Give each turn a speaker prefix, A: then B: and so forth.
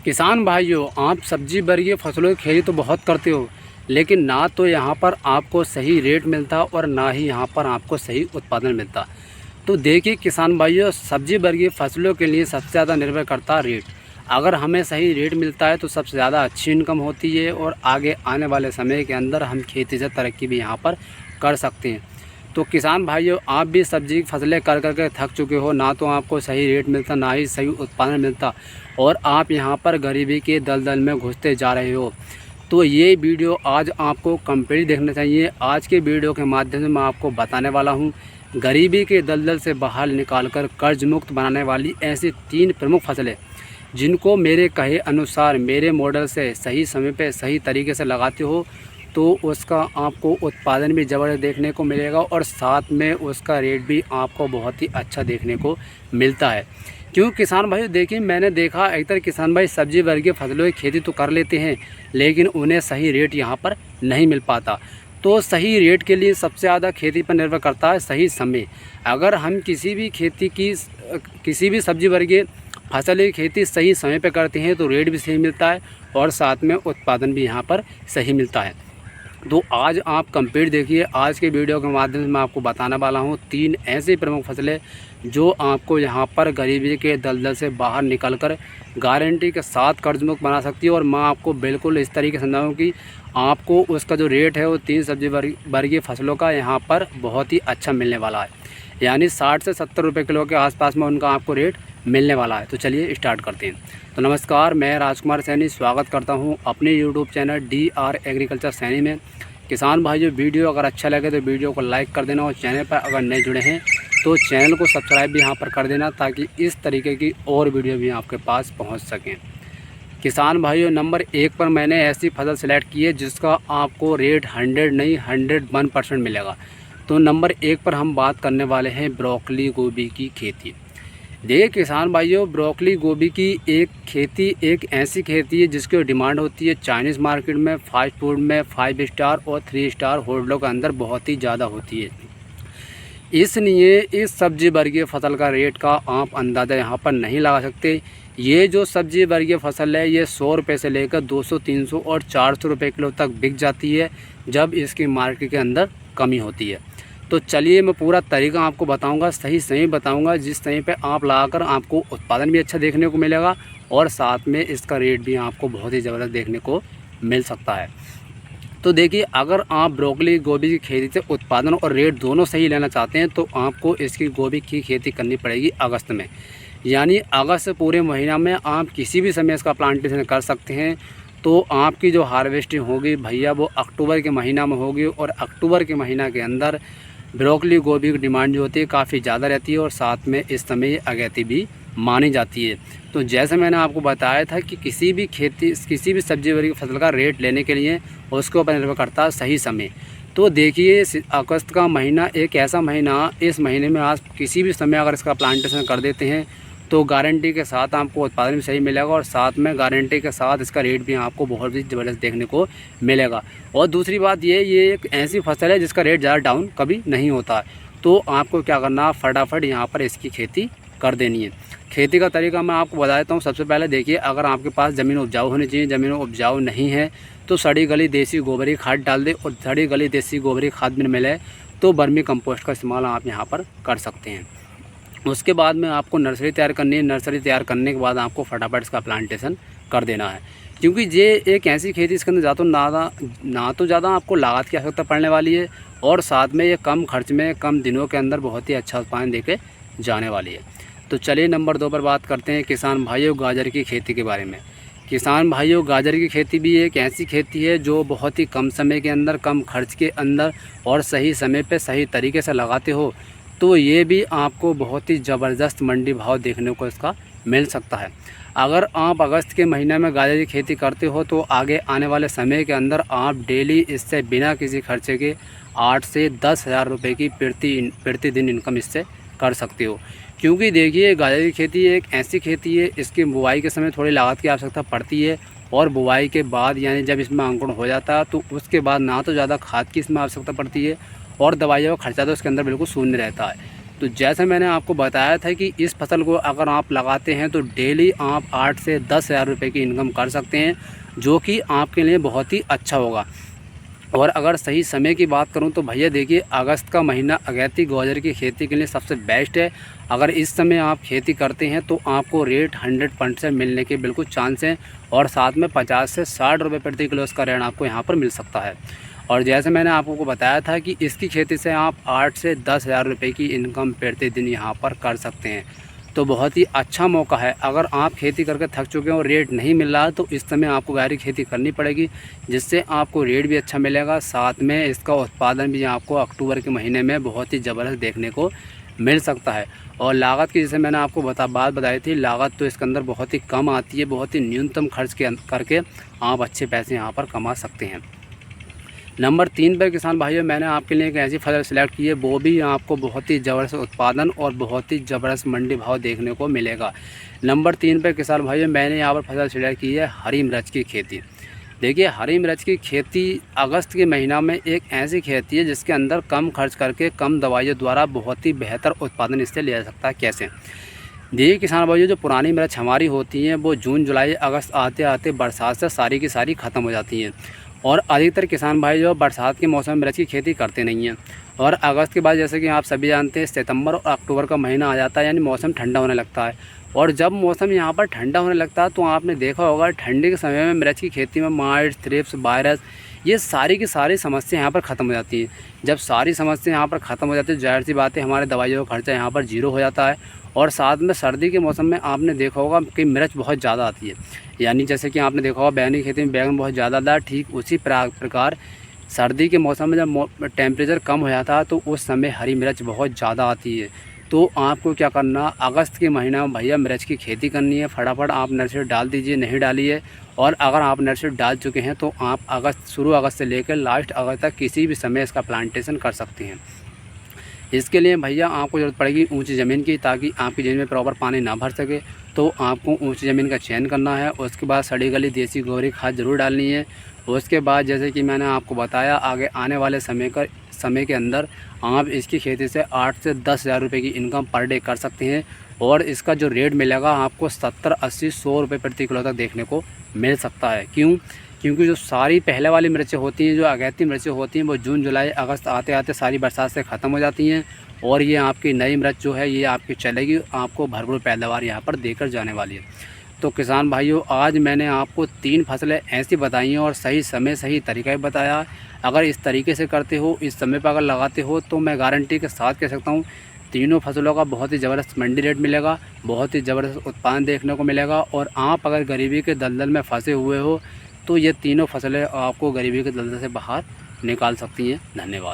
A: किसान भाइयों, आप सब्जी वर्गीय फसलों की खेती तो बहुत करते हो, लेकिन ना तो यहाँ पर आपको सही रेट मिलता और ना ही यहाँ पर आपको सही उत्पादन मिलता। तो देखिए किसान भाइयों, सब्जी वर्गीय फसलों के लिए सबसे ज़्यादा निर्भर करता है रेट। अगर हमें सही रेट मिलता है तो सबसे ज़्यादा अच्छी इनकम होती है और आगे आने वाले समय के अंदर हम खेती से तरक्की भी यहाँ पर कर सकते हैं। तो किसान भाइयों, आप भी सब्जी की फसलें कर कर के थक चुके हो, ना तो आपको सही रेट मिलता ना ही सही उत्पादन मिलता और आप यहाँ पर गरीबी के दलदल में घुसते जा रहे हो। तो ये वीडियो आज आपको कंप्लीट देखना चाहिए। आज के वीडियो के माध्यम से मैं आपको बताने वाला हूँ गरीबी के दलदल से बाहर निकालकर कर्ज मुक्त बनाने वाली ऐसी 3 प्रमुख फसलें जिनको मेरे कहे अनुसार मेरे मॉडल से सही समय पे सही तरीके से लगाते हो तो उसका आपको उत्पादन भी ज़बरदस्त देखने को मिलेगा और साथ में उसका रेट भी आपको बहुत ही अच्छा देखने को मिलता है। क्यों किसान भाई, देखिए मैंने देखा अधिकतर किसान भाई सब्जी वर्गीय फसलों की खेती तो कर लेते हैं, लेकिन उन्हें सही रेट यहाँ पर नहीं मिल पाता। तो सही रेट के लिए सबसे ज़्यादा खेती पर निर्भर करता है सही समय। अगर हम किसी भी सब्जी वर्गीय फसल की खेती सही समय पर करते हैं तो रेट भी सही मिलता है और साथ में उत्पादन भी यहाँ पर सही मिलता है। तो आज आप कंप्लीट देखिए। आज के वीडियो के माध्यम से मैं आपको बताने वाला हूँ 3 ऐसी प्रमुख फसलें जो आपको यहाँ पर गरीबी के दलदल से बाहर निकलकर गारंटी के साथ कर्ज मुक्त बना सकती है। और मैं आपको बिल्कुल इस तरीके से समझाऊँ कि आपको उसका जो रेट है वो 3 सब्जी वर्गीय फसलों का यहाँ पर बहुत ही अच्छा मिलने वाला है, यानी 60 से 70 रुपये किलो के आसपास में उनका आपको रेट मिलने वाला है। तो चलिए स्टार्ट करते हैं। तो नमस्कार, मैं राजकुमार सैनी स्वागत करता हूं अपने YouTube channel DR agriculture Saini में। किसान भाइयों, वीडियो अगर अच्छा लगे तो वीडियो को लाइक कर देना और चैनल पर अगर नए जुड़े हैं तो चैनल को सब्सक्राइब भी यहां पर कर देना ताकि इस तरीके की और वीडियो भी आपके पास पहुँच सकें। किसान भाइयों, नंबर 1 पर मैंने ऐसी फसल सेलेक्ट की है जिसका आपको रेट 100 नहीं 101% मिलेगा। तो नंबर 1 पर हम बात करने वाले हैं ब्रोकली गोभी की खेती। देखिए किसान भाइयों, ब्रोकली गोभी की एक ऐसी खेती है जिसकी डिमांड होती है चाइनीज़ मार्केट में, फास्ट फूड में 5 स्टार और 3 स्टार होटलों के अंदर बहुत ही ज़्यादा होती है। इसलिए इस सब्जी वर्गीय फसल का रेट का आप अंदाज़ा यहाँ पर नहीं लगा सकते। ये जो सब्जी वर्गीय फसल है ये 100 रुपये से लेकर 200, 300 और 400 रुपये किलो तक बिक जाती है जब इसकी मार्केट के अंदर कमी होती है। तो चलिए मैं पूरा तरीका आपको बताऊंगा, सही समय बताऊंगा जिस समय पे आप लगाकर आपको उत्पादन भी अच्छा देखने को मिलेगा और साथ में इसका रेट भी आपको बहुत ही ज़बरदस्त देखने को मिल सकता है। तो देखिए, अगर आप ब्रोकली गोभी की खेती से उत्पादन और रेट दोनों सही लेना चाहते हैं तो आपको इसकी गोभी की खेती करनी पड़ेगी अगस्त में, यानी अगस्त पूरे महीना में आप किसी भी समय इसका प्लांटेशन कर सकते हैं। तो आपकी जो हार्वेस्टिंग होगी भैया वो अक्टूबर के महीना में होगी और अक्टूबर के महीना के अंदर ब्रोकली गोभी की डिमांड जो होती है काफ़ी ज़्यादा रहती है और साथ में इस समय ये अगैती भी मानी जाती है। तो जैसे मैंने आपको बताया था कि किसी भी सब्जी वर्गीय फसल का रेट लेने के लिए उसके ऊपर निर्भर करता है सही समय। तो देखिए, अगस्त का महीना एक ऐसा महीना, इस महीने में आप किसी भी समय अगर इसका प्लांटेशन कर देते हैं तो गारंटी के साथ आपको उत्पादन भी सही मिलेगा और साथ में गारंटी के साथ इसका रेट भी आपको बहुत ही ज़बरदस्त देखने को मिलेगा। और दूसरी बात ये एक ऐसी फसल है जिसका रेट ज़्यादा डाउन कभी नहीं होता। तो आपको क्या करना, फटाफट यहाँ पर इसकी खेती कर देनी है। खेती का तरीका मैं आपको बता देता हूँ। सबसे पहले देखिए, अगर आपके पास ज़मीन उपजाऊ होनी चाहिए, ज़मीन उपजाऊ नहीं है तो सड़ी गली देसी गोबरी खाद डाल दे और सड़ी गली देसी गोबरी खाद भी मिले तो वर्मी कंपोस्ट का इस्तेमाल आप यहाँ पर कर सकते हैं। उसके बाद में आपको नर्सरी तैयार करनी है। नर्सरी तैयार करने के बाद आपको फटाफट इसका प्लांटेशन कर देना है, क्योंकि ये एक ऐसी खेती इसके अंदर ना तो ज़्यादा आपको लागत की आवश्यकता पड़ने वाली है और साथ में ये कम खर्च में कम दिनों के अंदर बहुत ही अच्छा उत्पादन देके जाने वाली है। तो चलिए नंबर 2 पर बात करते हैं किसान भाइयों गाजर की खेती के बारे में। किसान भाइयों, गाजर की खेती भी एक ऐसी खेती है जो बहुत ही कम समय के अंदर, कम खर्च के अंदर और सही समय पर सही तरीके से लगाते हो तो ये भी आपको बहुत ही ज़बरदस्त मंडी भाव देखने को इसका मिल सकता है। अगर आप अगस्त के महीने में गाजर की खेती करते हो तो आगे आने वाले समय के अंदर आप डेली इससे बिना किसी खर्चे के 8 से 10 हज़ार रुपये की प्रतिदिन इनकम इससे कर सकते हो। क्योंकि देखिए, गाजर की खेती एक ऐसी खेती है, इसकी बुआई के समय थोड़ी लागत की आवश्यकता पड़ती है और बुआई के बाद यानी जब इसमें अंकुरण हो जाता है तो उसके बाद ना तो ज़्यादा खाद की इसमें आवश्यकता पड़ती है और दवाइयों का खर्चा तो इसके अंदर बिल्कुल शून्य रहता है। तो जैसे मैंने आपको बताया था कि इस फसल को अगर आप लगाते हैं तो डेली आप 8 से 10 हज़ार रुपये की इनकम कर सकते हैं, जो कि आपके लिए बहुत ही अच्छा होगा। और अगर सही समय की बात करूं तो भैया देखिए, अगस्त का महीना अगैती गौजर की खेती के लिए सबसे बेस्ट है। अगर इस समय आप खेती करते हैं तो आपको रेट 100% मिलने के बिल्कुल चांस हैं, और साथ में 50 से 60 रुपये प्रति किलो इसका रेट आपको यहाँ पर मिल सकता है। और जैसे मैंने आपको बताया था कि इसकी खेती से आप 8 से 10 हज़ार रुपये की इनकम प्रतिदिन यहाँ पर कर सकते हैं। तो बहुत ही अच्छा मौका है। अगर आप खेती करके थक चुके हैं और रेट नहीं मिल रहा है तो इस समय आपको गहरी खेती करनी पड़ेगी, जिससे आपको रेट भी अच्छा मिलेगा, साथ में इसका उत्पादन भी आपको अक्टूबर के महीने में बहुत ही ज़बरदस्त देखने को मिल सकता है। और लागत की जैसे मैंने आपको बात बताई थी, लागत तो इसके अंदर बहुत ही कम आती है, बहुत ही न्यूनतम खर्च करके आप अच्छे पैसे यहाँ पर कमा सकते हैं। नंबर 3 पर किसान भाइयों मैंने आपके लिए एक ऐसी फसल सेलेक्ट की है, वो भी आपको बहुत ही ज़बरदस्त उत्पादन और बहुत ही ज़बरदस्त मंडी भाव देखने को मिलेगा। नंबर 3 पर किसान भाइयों मैंने यहाँ पर फसल सेलेक्ट की है हरी मिर्च की खेती। देखिए, हरी मिर्च की खेती अगस्त के महीना में एक ऐसी खेती है जिसके अंदर कम खर्च करके कम दवाइयों द्वारा बहुत ही बेहतर उत्पादन इससे लिया जा सकता है। कैसे? देखिए किसान भाइयों, जो पुरानी मिर्च हमारी होती हैं वो जून जुलाई अगस्त आते आते बरसात से सारी की सारी ख़त्म हो जाती हैं, और अधिकतर किसान भाई जो बरसात के मौसम में मिर्च की खेती करते नहीं हैं। और अगस्त के बाद जैसे कि आप सभी जानते हैं सितंबर और अक्टूबर का महीना आ जाता है, यानी मौसम ठंडा होने लगता है। और जब मौसम यहाँ पर ठंडा होने लगता है तो आपने देखा होगा ठंडी के समय में मिर्च की खेती में माइट, थ्रिप्स, वायरस, ये सारी की सारी समस्या यहाँ पर ख़त्म हो जाती है। जब सारी समस्या यहाँ पर ख़त्म हो जाती है, जाहिर सी बात है हमारे दवाइयों का खर्चा यहाँ पर जीरो हो जाता है। और साथ में सर्दी के मौसम में आपने देखा होगा कि मिर्च बहुत ज़्यादा आती है, यानी जैसे कि आपने देखा होगा बैगन की खेती में बैगन बहुत ज़्यादा आता है, ठीक उसी प्रकार सर्दी के मौसम में जब टेम्परेचर कम हो जाता है तो उस समय हरी मिर्च बहुत ज़्यादा आती है। तो आपको क्या करना, अगस्त के महीना में भैया मिर्च की खेती करनी है। फटाफट आप नर्सरी डाल दीजिए, नहीं डालिए। और अगर आप नर्सरी डाल चुके हैं तो आप शुरू अगस्त से लेकर लास्ट अगस्त तक किसी भी समय इसका प्लांटेशन कर सकते हैं। इसके लिए भैया आपको ज़रूरत पड़ेगी ऊंची ज़मीन की, ताकि आपकी ज़मीन में प्रॉपर पानी ना भर सके। तो आपको ऊंची ज़मीन का चयन करना है। उसके बाद सड़ी गली देसी गोबरी खाद ज़रूर डालनी है। उसके बाद जैसे कि मैंने आपको बताया, आगे आने वाले समय के अंदर आप इसकी खेती से 8 से 10 हज़ार रुपये की इनकम पर डे कर सकते हैं। और इसका जो रेट मिलेगा आपको 70, 80, 100 रुपये प्रति किलो तक देखने को मिल सकता है। क्यों? क्योंकि जो सारी पहले वाली मिर्चें होती हैं, जो अगैती मिर्चें होती हैं, वो जून जुलाई अगस्त आते आते सारी बरसात से ख़त्म हो जाती हैं। और ये आपकी नई मिर्च जो है ये आपकी चलेगी, आपको भरपूर पैदावार यहाँ पर देकर जाने वाली है। तो किसान भाइयों, आज मैंने आपको 3 फसलें ऐसी बताई हैं और सही समय सही तरीका भी बताया। अगर इस तरीके से करते हो, इस समय पर अगर लगाते हो, तो मैं गारंटी के साथ कह सकता हूँ तीनों फसलों का बहुत ही ज़बरदस्त मंडी रेट मिलेगा, बहुत ही ज़बरदस्त उत्पादन देखने को मिलेगा। और आप अगर गरीबी के दलदल में फंसे हुए हो तो ये तीनों फसलें आपको गरीबी के दलदल से बाहर निकाल सकती हैं। धन्यवाद।